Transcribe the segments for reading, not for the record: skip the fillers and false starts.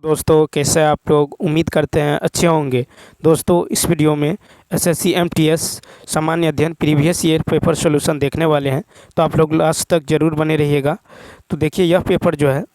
दोस्तों कैसे हैं आप लोग। उम्मीद करते हैं अच्छे होंगे। दोस्तों इस वीडियो में एसएससी एमटीएस सामान्य अध्ययन प्रीवियस ईयर पेपर सॉल्यूशन देखने वाले हैं, तो आप लोग लास्ट तक ज़रूर बने रहिएगा। तो देखिए यह पेपर जो है,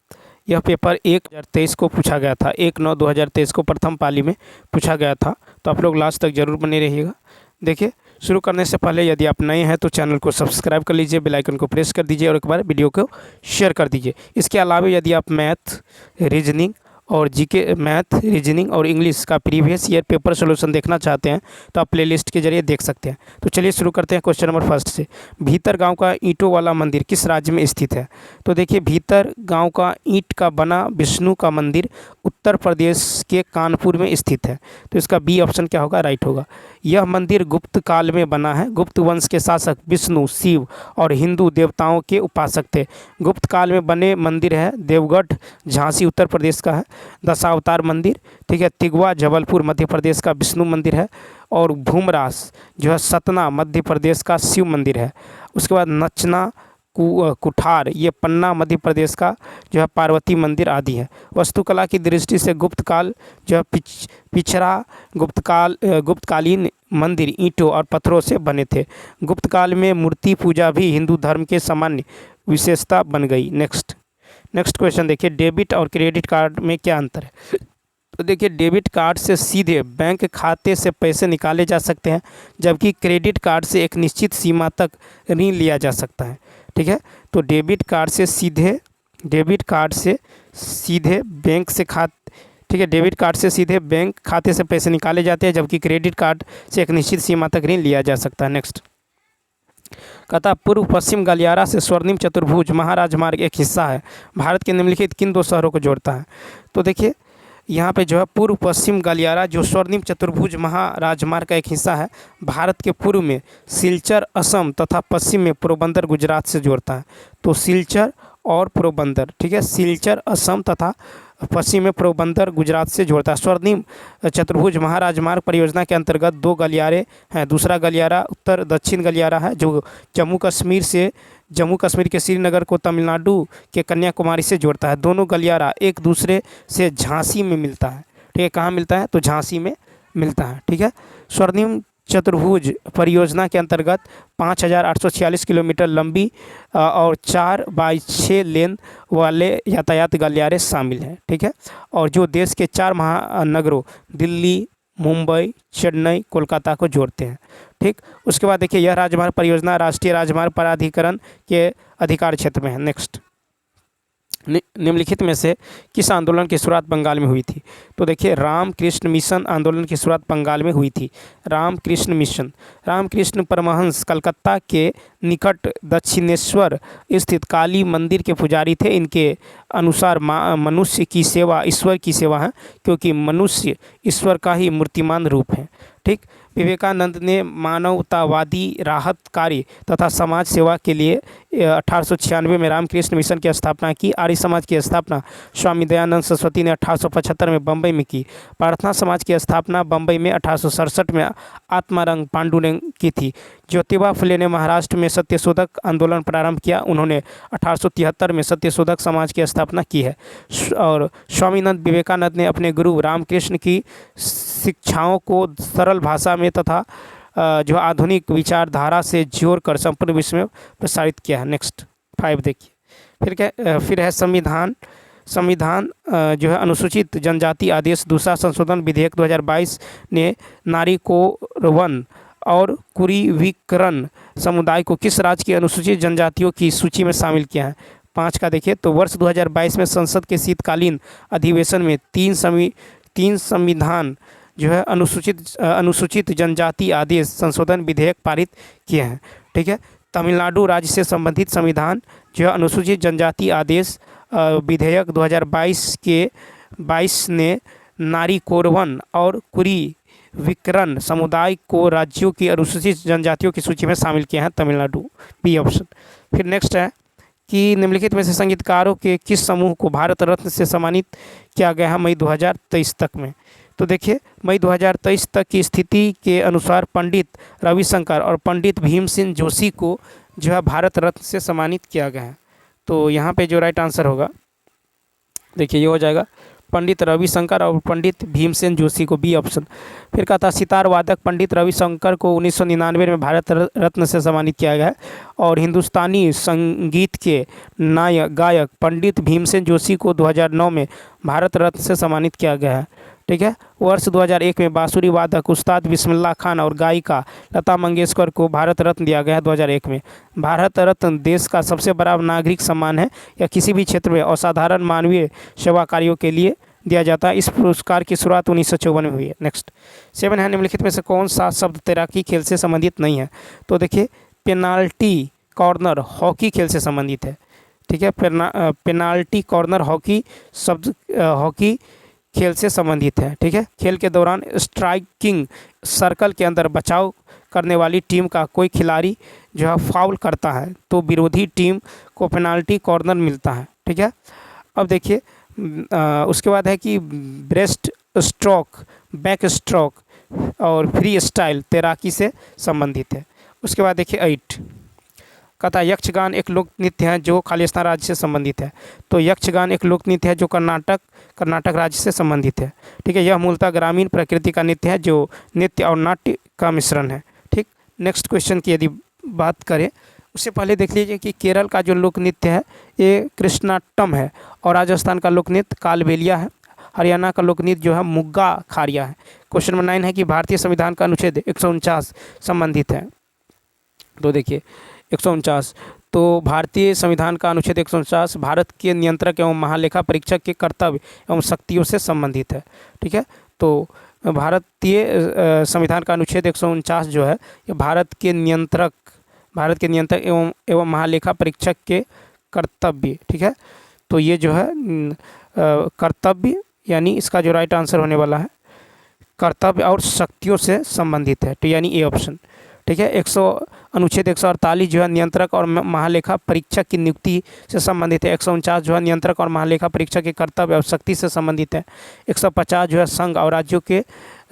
यह पेपर 1/2023 को पूछा गया था। 1/9/2023 को प्रथम पाली में पूछा गया था, तो आप लोग लास्ट तक ज़रूर बने रहिएगा। देखिए शुरू करने से पहले यदि आप नए हैं तो चैनल को सब्सक्राइब कर लीजिए, बेल आइकन को प्रेस कर दीजिए और एक बार वीडियो को शेयर कर दीजिए। इसके अलावा यदि आप मैथ, रीजनिंग और जीके, मैथ, रीजनिंग और इंग्लिश का प्रीवियस ईयर पेपर सॉल्यूशन देखना चाहते हैं तो आप प्लेलिस्ट के जरिए देख सकते हैं। तो चलिए शुरू करते हैं क्वेश्चन नंबर फर्स्ट से। भीतर गांव का ईंटों वाला मंदिर किस राज्य में स्थित है? तो देखिए भीतर गांव का ईंट का बना विष्णु का मंदिर उत्तर प्रदेश के कानपुर में स्थित है। तो इसका बी ऑप्शन क्या होगा? राइट होगा। यह मंदिर गुप्त काल में बना है। गुप्त वंश के शासक विष्णु, शिव और हिंदू देवताओं के उपासक थे। गुप्त काल में बने मंदिर है। देवगढ़ झांसी उत्तर प्रदेश का है। दशावतार मंदिर, ठीक है, तिगवा जबलपुर मध्य प्रदेश का विष्णु मंदिर है। और भूमरास जो है सतना मध्य प्रदेश का शिव मंदिर है। उसके बाद नचना कुठार ये पन्ना मध्य प्रदेश का जो है पार्वती मंदिर आदि है। वास्तुकला की दृष्टि से गुप्त काल जो है पिछड़ा गुप्तकालीन मंदिर ईंटों और पत्थरों से बने थे। गुप्त काल में मूर्ति पूजा भी हिंदू धर्म के सामान्य विशेषता बन गई। नेक्स्ट क्वेश्चन देखिए, डेबिट और क्रेडिट कार्ड में क्या अंतर है? तो देखिए डेबिट कार्ड से सीधे बैंक खाते से पैसे निकाले जा सकते हैं, जबकि क्रेडिट कार्ड से एक निश्चित सीमा तक ऋण लिया जा सकता है। ठीक है, तो डेबिट कार्ड से सीधे बैंक से ठीक है, डेबिट कार्ड से सीधे बैंक खाते से पैसे निकाले जाते हैं, जबकि क्रेडिट कार्ड से एक निश्चित सीमा तक ऋण लिया जा सकता है। नेक्स्ट कहता पूर्व पश्चिम गलियारा से स्वर्णिम चतुर्भुज महाराजमार्ग एक हिस्सा है। भारत के निम्नलिखित किन दो शहरों को जोड़ता है? तो देखिए यहाँ पे जो है पूर्व पश्चिम गलियारा जो स्वर्णिम चतुर्भुज महाराजमार्ग का एक हिस्सा है, भारत के पूर्व में सिलचर असम तथा पश्चिम में पोरबंदर गुजरात से जोड़ता है। तो सिलचर और पोरबंदर, ठीक है, सिलचर असम तथा पश्चिम में पोरबंदर गुजरात से जोड़ता है। स्वर्णिम चतुर्भुज महाराजमार्ग परियोजना के अंतर्गत दो गलियारे हैं। दूसरा गलियारा उत्तर दक्षिण गलियारा है जो जम्मू कश्मीर के श्रीनगर को तमिलनाडु के कन्याकुमारी से जोड़ता है। दोनों गलियारा एक दूसरे से झांसी में मिलता है। ठीक है, कहाँ मिलता है? तो झांसी में मिलता है। ठीक है, स्वर्णिम चतुर्भुज परियोजना के अंतर्गत 5,846 किलोमीटर लंबी और 4/6 लेन वाले यातायात गलियारे शामिल हैं। ठीक है, और जो देश के 4 महानगरों दिल्ली, मुंबई, चेन्नई, कोलकाता को जोड़ते हैं। ठीक, उसके बाद देखिए यह राजमार्ग परियोजना राष्ट्रीय राजमार्ग प्राधिकरण के अधिकार क्षेत्र में है। नेक्स्ट, निम्नलिखित में से किस आंदोलन की शुरुआत बंगाल में हुई थी? तो देखिए रामकृष्ण मिशन आंदोलन की शुरुआत बंगाल में हुई थी। रामकृष्ण मिशन, रामकृष्ण परमहंस कलकत्ता के निकट दक्षिणेश्वर स्थित काली मंदिर के पुजारी थे। इनके अनुसार मनुष्य की सेवा ईश्वर की सेवा है, क्योंकि मनुष्य ईश्वर का ही मूर्तिमान रूप है। ठीक, विवेकानंद ने मानवतावादी राहत कार्य तथा समाज सेवा के लिए 1896 में रामकृष्ण मिशन की स्थापना की। आर्य समाज की स्थापना स्वामी दयानंद सरस्वती ने 1875 में बम्बई में की। प्रार्थना समाज की स्थापना बम्बई में 1867 में आत्माराम पांडु ने की थी। ज्योतिबा फुले ने महाराष्ट्र में सत्यशोधक आंदोलन प्रारंभ किया। उन्होंने 1873 में सत्यशोधक समाज की स्थापना की है। और स्वामीनाथ विवेकानंद ने अपने गुरु रामकृष्ण की शिक्षाओं को सरल भाषा में तथा जो आधुनिक विचारधारा से जोड़कर संपूर्ण विश्व में प्रसारित किया है। नेक्स्ट 5 देखिए, फिर है संविधान जो है अनुसूचित जनजाति आदेश दूसरा संशोधन विधेयक 2022 ने नारी कोरवन और कुरीविकरण समुदाय को किस राज्य की अनुसूचित जनजातियों की सूची में शामिल किया है? 5 का देखिए, तो वर्ष 2022 में संसद के शीतकालीन अधिवेशन में 3 संविधान जो है अनुसूचित जनजाति आदेश संशोधन विधेयक पारित किए हैं। ठीक है, तमिलनाडु राज्य से संबंधित संविधान जो है अनुसूचित जनजाति आदेश विधेयक 2022 ने नारी कोरवन और कुरीविकरण समुदाय को राज्यों की अनुसूचित जनजातियों की सूची में शामिल किए हैं। Tamil Nadu, B option. फिर नेक्स्ट है कि निम्नलिखित में से संगीतकारों के किस समूह को भारत रत्न से सम्मानित किया गया है मई 2023 तक में? तो देखिए मई 2023 तक की स्थिति के अनुसार पंडित रविशंकर और पंडित भीमसेन जोशी को जो है भारत रत्न से सम्मानित किया गया है। तो यहाँ पे जो राइट आंसर होगा देखिए ये हो जाएगा पंडित रविशंकर और पंडित भीमसेन जोशी को, बी ऑप्शन। फिर कहा था सितार वादक पंडित रविशंकर को 1999 में भारत रत्न से सम्मानित किया गया है। और हिंदुस्तानी संगीत के नायक गायक पंडित भीमसेन जोशी को 2009 में भारत रत्न से सम्मानित किया गया है। ठीक है। वर्ष 2001 में बांसुरी वादक उस्ताद बिस्मिल्लाह खान और गायिका लता मंगेशकर को भारत रत्न दिया गया है 2001 में। भारत रत्न देश का सबसे बड़ा नागरिक सम्मान है। यह किसी भी क्षेत्र में असाधारण मानवीय सेवा कार्यों के लिए दिया जाता है। इस पुरस्कार की शुरुआत 1954 में हुई है। नेक्स्ट 7 है, निम्नलिखित में से कौन सा शब्द तैराकी खेल से संबंधित नहीं है? तो देखिए पेनाल्टी कॉर्नर हॉकी खेल से संबंधित है। ठीक है। पेनाल्टी कॉर्नर हॉकी शब्द हॉकी खेल से संबंधित है। ठीक है। खेल के दौरान स्ट्राइकिंग सर्कल के अंदर बचाव करने वाली टीम का कोई खिलाड़ी जो है फाउल करता है तो विरोधी टीम को पेनाल्टी कॉर्नर मिलता है। ठीक है। अब देखिए उसके बाद है कि ब्रेस्ट स्ट्रोक, बैक स्ट्रोक और फ्री स्टाइल तैराकी से संबंधित है। उसके बाद देखिए 8 कहता है यक्षगान एक लोक नृत्य है जो खालिस्तान राज्य से संबंधित है। तो यक्षगान एक लोक नृत्य है जो कर्नाटक राज्य से संबंधित है। ठीक है। यह मूलतः ग्रामीण प्रकृति का नृत्य है जो नृत्य और नाट्य का मिश्रण है। ठीक। नेक्स्ट क्वेश्चन की यदि बात करें उससे पहले देख लीजिए कि केरल का जो लोक नृत्य है ये कृष्णाट्टम है और राजस्थान का लोक नृत्य कालबेलिया है। हरियाणा का लोक नृत्य जो है मुग्गा खारिया है। क्वेश्चन नंबर 9 है कि भारतीय संविधान का अनुच्छेद 149 संबंधित है। तो देखिए 149 तो भारतीय संविधान का अनुच्छेद 149 भारत के नियंत्रक एवं महालेखा परीक्षक के कर्तव्य एवं शक्तियों से संबंधित है। ठीक है। तो भारतीय संविधान का अनुच्छेद 149 जो है ये भारत के नियंत्रक एवं महालेखा परीक्षक के कर्तव्य। ठीक है। तो ये जो है कर्तव्य यानी इसका जो राइट आंसर होने वाला है कर्तव्य और शक्तियों से संबंधित है। तो यानी ए ऑप्शन। ठीक है। अनुच्छेद 148 जो है नियंत्रक और महालेखा परीक्षक की नियुक्ति से संबंधित है। 149 जो है नियंत्रक और महालेखा परीक्षक के कर्तव्य और शक्ति से संबंधित है। 150 जो है संघ और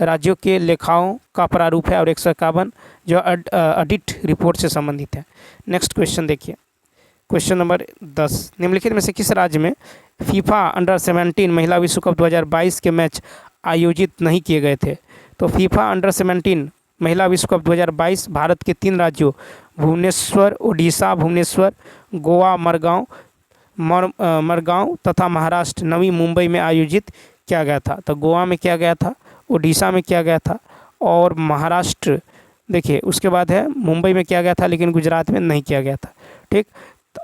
राज्यों के लेखाओं का प्रारूप है और 151 जो ऑडिट रिपोर्ट से संबंधित है। नेक्स्ट क्वेश्चन देखिए क्वेश्चन नंबर 10 निम्नलिखित में से किस राज्य में फीफा अंडर 17 महिला विश्व कप 2022 के मैच आयोजित नहीं किए गए थे? तो फीफा अंडर 17 महिला विश्व कप 2022 भारत के 3 राज्यों भुवनेश्वर ओडिशा भुवनेश्वर, गोवा मरगांव तथा महाराष्ट्र नवी मुंबई में आयोजित किया गया था। तो गोवा में किया गया था, ओडिशा में किया गया था और महाराष्ट्र देखिए उसके बाद है मुंबई में किया गया था लेकिन गुजरात में नहीं किया गया था। ठीक।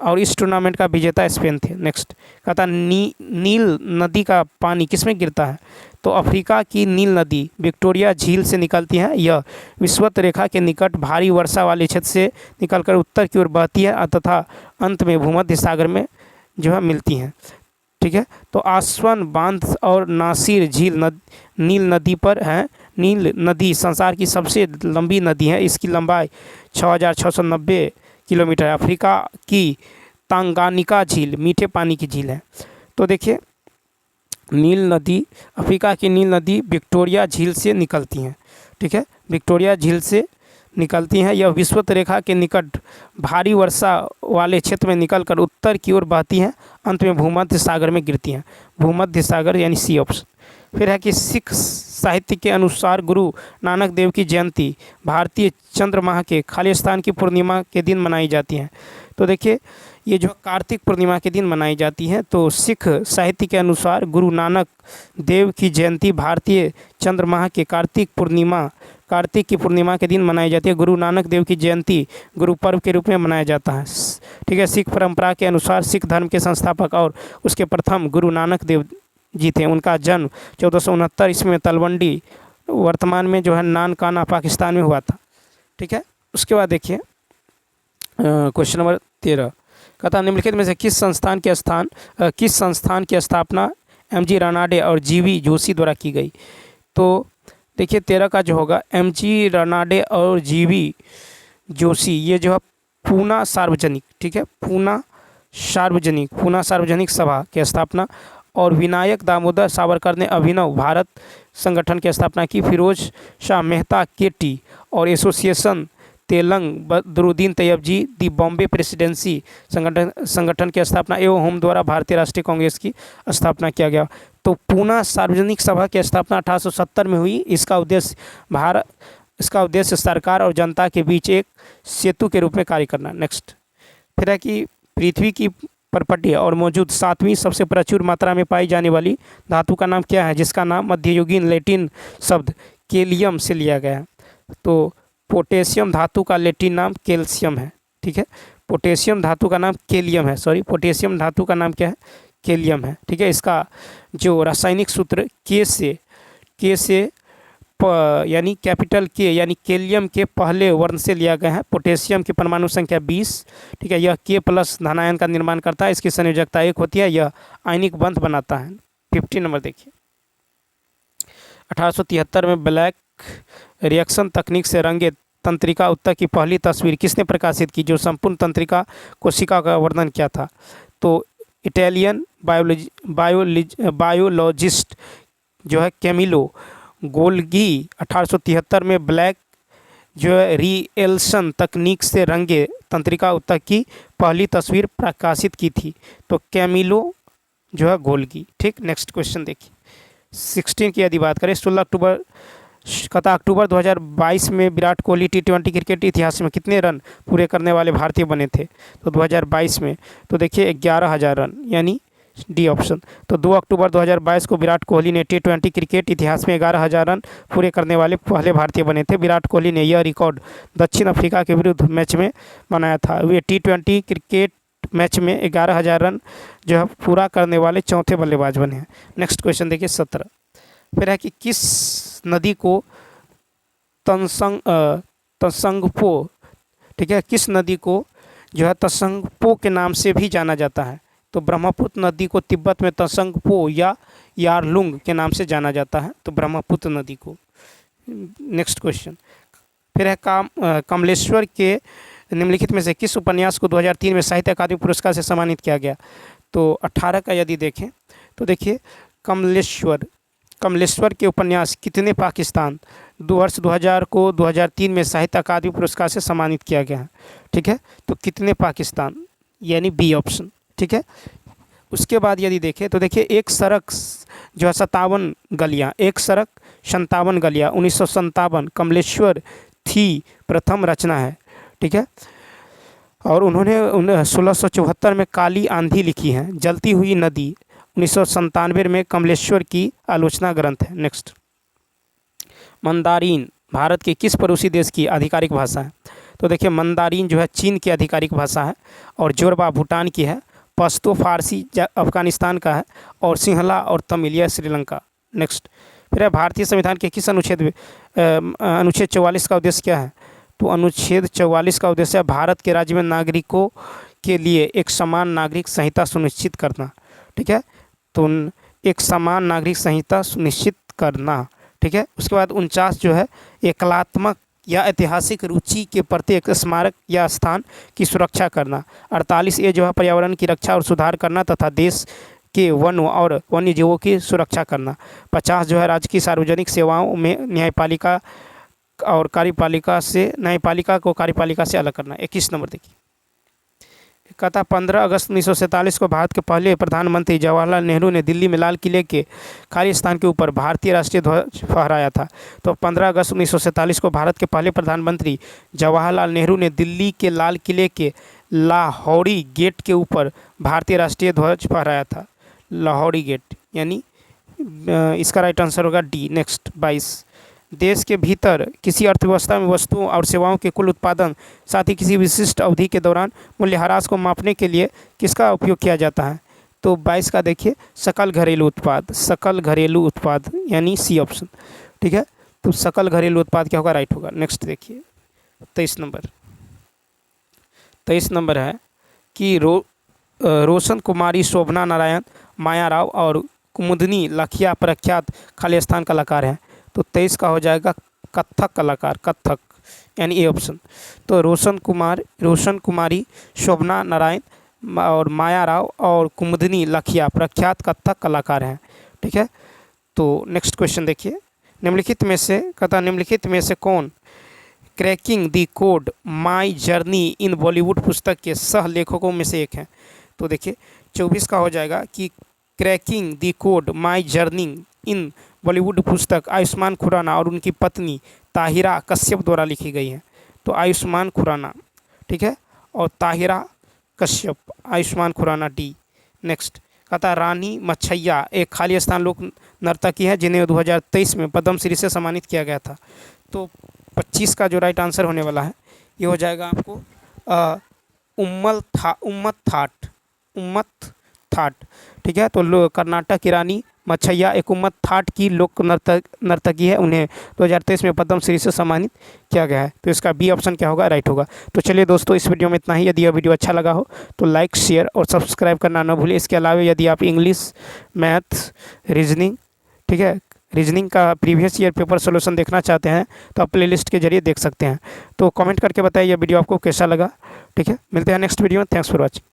और इस टूर्नामेंट का विजेता स्पेन थे। नेक्स्ट कहता नील नदी का पानी किसमें गिरता है? तो अफ्रीका की नील नदी विक्टोरिया झील से निकलती है। यह विषुवत रेखा के निकट भारी वर्षा वाले क्षेत्र से निकलकर उत्तर की ओर बहती है तथा अंत में भूमध्य सागर में जो है मिलती हैं। ठीक है। तो आसवन बांध और नासिर झील नील नदी पर है। नील नदी संसार की सबसे लंबी नदी है। इसकी लंबाई 6690 किलोमीटर है। अफ्रीका की तांगानिका झील मीठे पानी की झील है। तो देखिए अफ्रीका की नील नदी विक्टोरिया झील से निकलती हैं। ठीक है। विक्टोरिया झील से निकलती हैं। यह विषुवत रेखा के निकट भारी वर्षा वाले क्षेत्र में निकलकर उत्तर की ओर बहती हैं, अंत में भूमध्य सागर में गिरती हैं। भूमध्य सागर यानी सी ऑप्शन। फिर है कि सिख साहित्य के अनुसार गुरु नानक देव की जयंती भारतीय चंद्रमाह के खालिस्तान की पूर्णिमा के दिन मनाई जाती है। तो देखिए ये जो कार्तिक पूर्णिमा के दिन मनाई जाती है। तो सिख साहित्य के अनुसार गुरु नानक देव की जयंती भारतीय चंद्रमाह के कार्तिक की पूर्णिमा के दिन मनाई जाती है। गुरु नानक देव की जयंती गुरु पर्व के रूप में मनाया जाता है। ठीक है। सिख परंपरा के अनुसार सिख धर्म के संस्थापक और उसके प्रथम गुरु नानक देव जी थे। उनका जन्म 1469 ईस्वी में तलवंडी वर्तमान में जो है नानकाना पाकिस्तान में हुआ था। ठीक है। उसके बाद देखिए क्वेश्चन नंबर 13 कहता निम्नलिखित में से किस संस्थान की स्थापना एमजी रानाडे और जीवी जोशी द्वारा की गई? तो देखिए 13 का जो होगा एमजी रानाडे और जीवी जोशी ये जो है पूना सार्वजनिक। ठीक है। पूना सार्वजनिक सभा की स्थापना और विनायक दामोदर सावरकर ने अभिनव भारत संगठन की स्थापना की। फिरोज शाह मेहता केटी और एसोसिएशन तेलंग बदरुद्दीन तैयब जी दी बॉम्बे प्रेसिडेंसी संगठन की स्थापना एवं होम द्वारा भारतीय राष्ट्रीय कांग्रेस की स्थापना किया गया। तो पूना सार्वजनिक सभा की स्थापना 1870 में हुई। इसका उद्देश्य सरकार और जनता के बीच एक सेतु के रूप में कार्य करना। नेक्स्ट, फिर है कि पृथ्वी की परपटी और मौजूद 7वीं सबसे प्रचुर मात्रा में पाई जाने वाली धातु का नाम क्या है, जिसका नाम मध्ययुगीन लैटिन शब्द केलियम से लिया गया है। तो पोटेशियम धातु का लैटिन नाम कैल्शियम है। ठीक है, पोटेशियम धातु का नाम केलियम है, पोटेशियम धातु का नाम क्या है, केलियम है। ठीक है, इसका जो रासायनिक सूत्र के से यानी कैपिटल के यानी केलियम के पहले वर्ण से लिया गया है। पोटेशियम की परमाणु संख्या 20। ठीक है, यह के प्लस धनायन का निर्माण करता है। इसकी संयोजकता 1 होती है। यह आयनिक बंध बनाता है। 50 नंबर देखिए, 1873 में ब्लैक रिएक्शन तकनीक से रंगे तंत्रिका उत्तक की पहली तस्वीर किसने प्रकाशित की, जो संपूर्ण तंत्रिका कोशिका का वर्णन किया था। तो इटालियन बायोलॉजिस्ट जो है कैमिलो गोल्गी 1873 में ब्लैक जो है रिएल्सन तकनीक से रंगे तंत्रिका उत्तक की पहली तस्वीर प्रकाशित की थी। तो कैमिलो जो है गोल्गी। ठीक, नेक्स्ट क्वेश्चन देखिए, 16 की यदि बात करें, 16 अक्टूबर 2022 में विराट कोहली T20 क्रिकेट इतिहास में कितने रन पूरे करने वाले भारतीय बने थे। तो 2022 में तो देखिए 11,000 रन, यानी डी ऑप्शन। तो 2 अक्टूबर 2022 को विराट कोहली ने T20 क्रिकेट इतिहास में 11,000 रन पूरे करने वाले पहले भारतीय बने थे। विराट कोहली ने यह रिकॉर्ड दक्षिण अफ्रीका के विरुद्ध मैच में बनाया था। वे T20 क्रिकेट मैच में 11,000 रन जो है पूरा करने वाले चौथे बल्लेबाज बने हैं। नेक्स्ट क्वेश्चन देखिए 17, फिर है कि किस नदी को तसंगपो, ठीक है, किस नदी को जो है तसंगपो के नाम से भी जाना जाता है। तो ब्रह्मपुत्र नदी को तिब्बत में तसंगपो या यारलुंग के नाम से जाना जाता है। तो ब्रह्मपुत्र नदी को। नेक्स्ट क्वेश्चन, फिर है कमलेश्वर के निम्नलिखित में से किस उपन्यास को 2003 में साहित्य अकादमी पुरस्कार से सम्मानित किया गया। तो 18 का यदि देखें तो देखिए कमलेश्वर के उपन्यास कितने पाकिस्तान वर्ष 2000 को 2003 में साहित्य अकादमी पुरस्कार से सम्मानित किया गया है। ठीक है, तो कितने पाकिस्तान, यानी बी ऑप्शन। ठीक है, उसके बाद यदि देखें तो देखिए एक सड़क जो है 57 गलियाँ, एक सड़क 57 गलियाँ 1957 कमलेश्वर थी प्रथम रचना है। ठीक है, और उन्होंने 1674 में काली आंधी लिखी है। जलती हुई नदी 1997 में कमलेश्वर की आलोचना ग्रंथ है। नेक्स्ट, मंदारिन भारत के किस पड़ोसी देश की आधिकारिक भाषा है। तो देखिए मंदारिन जो है चीन की आधिकारिक भाषा है, और जोरबा भूटान की है, पश्तो फारसी अफगानिस्तान का है, और सिंहला और तमिल यह श्रीलंका। नेक्स्ट, फिर है भारतीय संविधान के किस अनुच्छेद 44 का उद्देश्य क्या है। तो अनुच्छेद 44 का उद्देश्य है भारत के राज्य में नागरिकों के लिए एक समान नागरिक संहिता सुनिश्चित करना। ठीक है, तो एक समान नागरिक संहिता सुनिश्चित करना। ठीक है, उसके बाद 49 जो है कलात्मक या ऐतिहासिक रुचि के प्रत्येक स्मारक या स्थान की सुरक्षा करना। 48 ये जो है पर्यावरण की रक्षा और सुधार करना तथा देश के वन और वन्य जीवों की सुरक्षा करना। 50 जो है राज्य की सार्वजनिक सेवाओं में न्यायपालिका और कार्यपालिका को कार्यपालिका से अलग करना। 21 नंबर देखिए, कहता 15 अगस्त 1947 को भारत के पहले प्रधानमंत्री जवाहरलाल नेहरू ने दिल्ली में लाल किले के खाली स्थान के ऊपर भारतीय राष्ट्रीय ध्वज फहराया था। तो 15 अगस्त 1947 को भारत के पहले प्रधानमंत्री जवाहरलाल नेहरू ने दिल्ली के लाल किले के लाहौरी गेट के ऊपर भारतीय राष्ट्रीय ध्वज फहराया था। लाहौरी गेट, यानी इसका राइट आंसर होगा डी। नेक्स्ट 22, देश के भीतर किसी अर्थव्यवस्था में वस्तुओं और सेवाओं के कुल उत्पादन साथ ही किसी विशिष्ट अवधि के दौरान मूल्यह्रास को मापने के लिए किसका उपयोग किया जाता है। तो 22 का देखिए सकल घरेलू उत्पाद, यानी सी ऑप्शन। ठीक है, तो सकल घरेलू उत्पाद क्या होगा, राइट होगा। नेक्स्ट देखिए 23 नंबर है कि रोशन कुमारी, शोभना नारायण, माया राव और कुमुदनी लाखिया प्रख्यात खाली स्थान कलाकार हैं। तो 23 का हो जाएगा कथक कलाकार, कथक, यानी ए ऑप्शन। तो रोशन कुमारी, शोभना नारायण और माया राव और कुमुदनी लाखिया प्रख्यात कथक कलाकार हैं। ठीक है, तो नेक्स्ट क्वेश्चन देखिए, निम्नलिखित में से कौन cracking the code my journey in Bollywood पुस्तक के सह लेखकों में से एक हैं। तो देखिए 24 का हो जाएगा कि cracking the code my journey in Bollywood पुस्तक आयुष्मान खुराना और उनकी पत्नी ताहिरा कश्यप द्वारा लिखी गई है। तो आयुष्मान खुराना, ठीक है, और ताहिरा कश्यप, आयुष्मान खुराना डी। नेक्स्ट कहता है रानी मच्छैया एक खाली स्थान लोक नर्तकी है जिन्हें 2023 में पद्मश्री से सम्मानित किया गया था। तो 25 का जो राइट आंसर होने वाला है ये हो जाएगा आपको उम्मत थाट, ठीक है। तो कर्नाटक की रानी मच्छैया एक उम्मत थाट की लोक नर्तकी है, उन्हें 2023 में पद्मश्री से सम्मानित किया गया है। तो इसका बी ऑप्शन क्या होगा, राइट होगा। तो चलिए दोस्तों, इस वीडियो में इतना ही। यदि यह वीडियो अच्छा लगा हो तो लाइक, शेयर और सब्सक्राइब करना न भूलें। इसके अलावा यदि आप इंग्लिश, मैथ्स, रीजनिंग, ठीक है, रीजनिंग का प्रीवियस ईयर पेपर सोल्यूशन देखना चाहते हैं तो आप प्लेलिस्ट के जरिए देख सकते हैं। तो कमेंट करके बताइए यह वीडियो आपको कैसा लगा, ठीक है। मिलते हैं नेक्स्ट वीडियो में। Thanks for watching.